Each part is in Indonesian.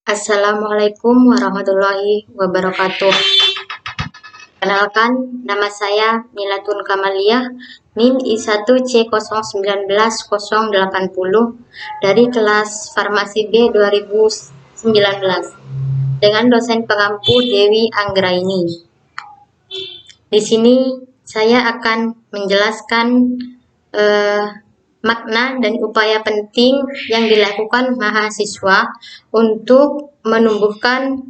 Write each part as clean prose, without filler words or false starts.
Assalamualaikum warahmatullahi wabarakatuh. Kenalkan, nama saya Milatun Kamaliah, NIM I1C091080 dari kelas Farmasi B 2019 dengan dosen pengampu Dewi Anggraini. Di sini saya akan menjelaskan makna dan upaya penting yang dilakukan mahasiswa untuk menumbuhkan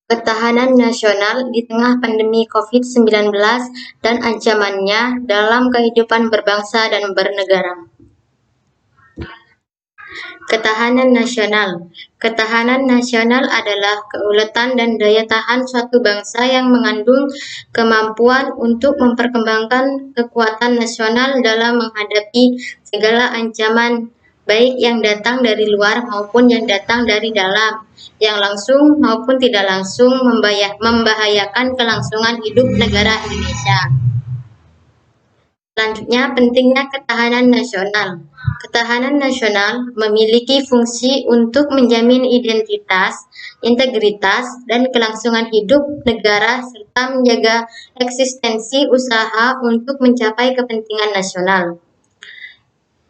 ketahanan nasional di tengah pandemi COVID-19 dan ancamannya dalam kehidupan berbangsa dan bernegara. Ketahanan nasional. Ketahanan nasional adalah keuletan dan daya tahan suatu bangsa yang mengandung kemampuan untuk memperkembangkan kekuatan nasional dalam menghadapi segala ancaman, baik yang datang dari luar maupun yang datang dari dalam, yang langsung maupun tidak langsung membahayakan kelangsungan hidup negara Indonesia. Selanjutnya, pentingnya ketahanan nasional. Ketahanan nasional memiliki fungsi untuk menjamin identitas, integritas, dan kelangsungan hidup negara serta menjaga eksistensi usaha untuk mencapai kepentingan nasional.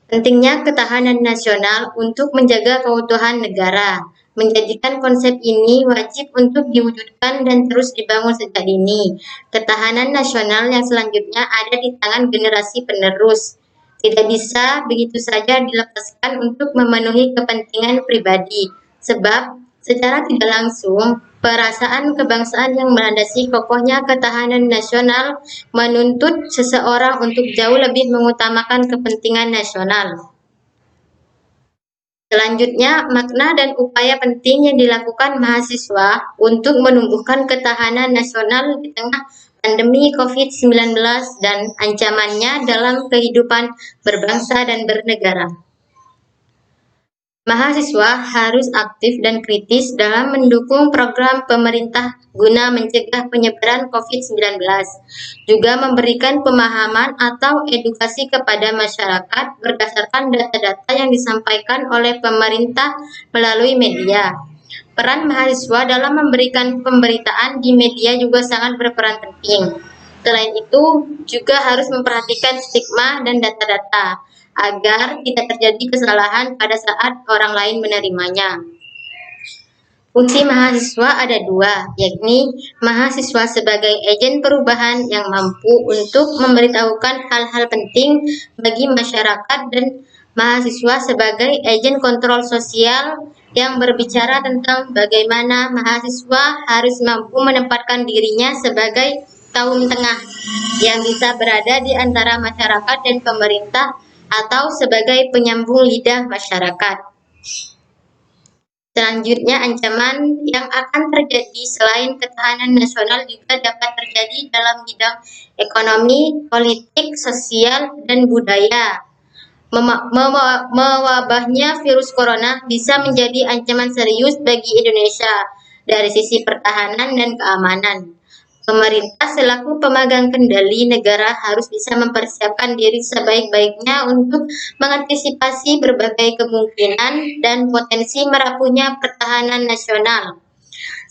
Pentingnya ketahanan nasional untuk menjaga keutuhan negara. Menjadikan konsep ini wajib untuk diwujudkan dan terus dibangun sejak dini. Ketahanan nasional yang selanjutnya ada di tangan generasi penerus. Tidak bisa begitu saja dilepaskan untuk memenuhi kepentingan pribadi, sebab secara tidak langsung perasaan kebangsaan yang melandasi kokohnya ketahanan nasional menuntut seseorang untuk jauh lebih mengutamakan kepentingan nasional. Selanjutnya, makna dan upaya penting yang dilakukan mahasiswa untuk menumbuhkan ketahanan nasional di tengah pandemi COVID-19 dan ancamannya dalam kehidupan berbangsa dan bernegara. Mahasiswa harus aktif dan kritis dalam mendukung program pemerintah guna mencegah penyebaran COVID-19, juga memberikan pemahaman atau edukasi kepada masyarakat berdasarkan data-data yang disampaikan oleh pemerintah melalui media. Peran mahasiswa dalam memberikan pemberitaan di media juga sangat berperan penting. Selain itu, juga harus memperhatikan stigma dan data-data, agar tidak terjadi kesalahan pada saat orang lain menerimanya. Fungsi mahasiswa ada dua, yakni mahasiswa sebagai agen perubahan yang mampu untuk memberitahukan hal-hal penting bagi masyarakat dan mahasiswa sebagai agen kontrol sosial yang berbicara tentang bagaimana mahasiswa harus mampu menempatkan dirinya sebagai kaum tengah yang bisa berada di antara masyarakat dan pemerintah atau sebagai penyambung lidah masyarakat. Selanjutnya, ancaman yang akan terjadi selain ketahanan nasional juga dapat terjadi dalam bidang ekonomi, politik, sosial, dan budaya. Mewabahnya virus corona bisa menjadi ancaman serius bagi Indonesia dari sisi pertahanan dan keamanan. Pemerintah selaku pemegang kendali negara harus bisa mempersiapkan diri sebaik-baiknya untuk mengantisipasi berbagai kemungkinan dan potensi merapuhnya pertahanan nasional.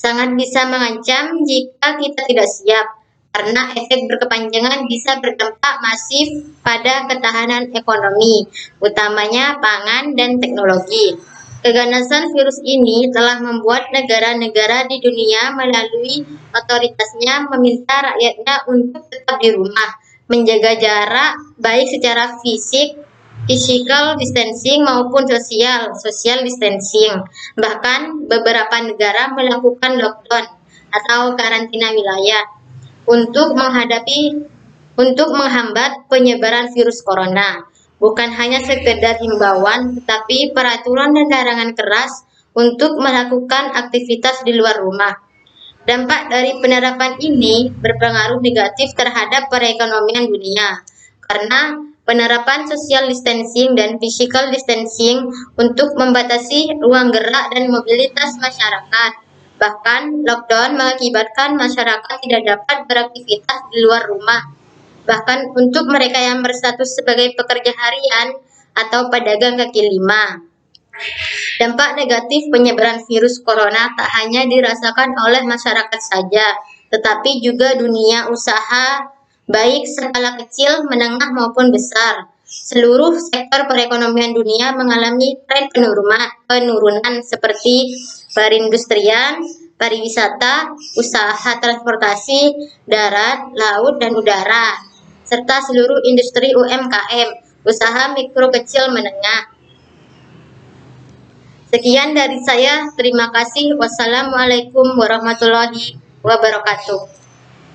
Sangat bisa mengancam jika kita tidak siap, karena efek berkepanjangan bisa berdampak masif pada ketahanan ekonomi, utamanya pangan dan teknologi. Keganasan virus ini telah membuat negara-negara di dunia melalui otoritasnya meminta rakyatnya untuk tetap di rumah, menjaga jarak baik secara fisik, physical distancing maupun social distancing. Bahkan beberapa negara melakukan lockdown atau karantina wilayah untuk menghambat penyebaran virus corona. Bukan hanya sekedar himbauan, tetapi peraturan dan larangan keras untuk melakukan aktivitas di luar rumah. Dampak dari penerapan ini berpengaruh negatif terhadap perekonomian dunia, karena penerapan social distancing dan physical distancing untuk membatasi ruang gerak dan mobilitas masyarakat. Bahkan, lockdown mengakibatkan masyarakat tidak dapat beraktivitas di luar rumah. Bahkan untuk mereka yang berstatus sebagai pekerja harian atau pedagang kaki lima. Dampak negatif penyebaran virus corona tak hanya dirasakan oleh masyarakat saja, tetapi juga dunia usaha, baik skala kecil, menengah maupun besar. Seluruh sektor perekonomian dunia mengalami tren penurunan seperti perindustrian, pariwisata, usaha transportasi, darat, laut, dan udara, serta seluruh industri UMKM, usaha mikro kecil menengah. Sekian dari saya, terima kasih. Wassalamualaikum warahmatullahi wabarakatuh.